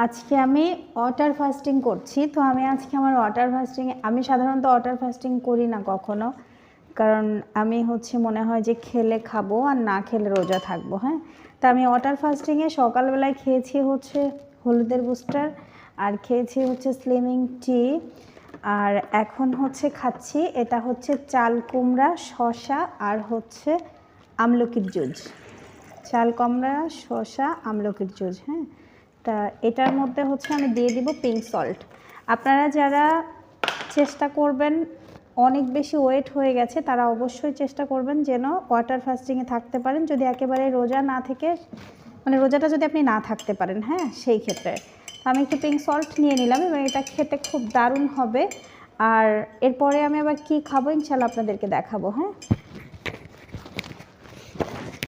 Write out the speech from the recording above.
আজকে আমি water fasting করছি। তো আমি আজকে আমার ওয়াটার ফাস্টিং, আমি সাধারণত ওয়াটার ফাস্টিং করি না কখনো, কারণ আমি মনে হয় যে খেলে খাবো আর না খেলে রোজা থাকবো। হ্যাঁ, তো আমি ওয়াটার ফাস্টিংয়ে সকালবেলায় খেয়েছি হলুদের বুস্টার, আর খেয়েছি স্লিমিং টি, আর এখন খাচ্ছি এটা চাল কুমড়া, শসা আর আমলকির জুস। চাল কুমড়া, শসা, আমলকির জুস। হ্যাঁ, তা এটার মধ্যে আমি দিয়ে দিব পিঙ্ক সল্ট। আপনারা যারা চেষ্টা করবেন, অনেক বেশি ওয়েট হয়ে গেছে, তারা অবশ্যই চেষ্টা করবেন যেন ওয়াটার ফাস্টিংয়ে থাকতে পারেন। যদি একেবারে রোজা না থেকে, মানে রোজাটা যদি আপনি না থাকতে পারেন, হ্যাঁ, সেই ক্ষেত্রে আমি একটু পিঙ্ক সল্ট নিয়ে নিলাম এবং এটা খেতে খুব দারুণ হবে। আর এরপরে আমি আবার কি খাবো ইনশাল্লাহ আপনাদেরকে দেখাবো। হ্যাঁ।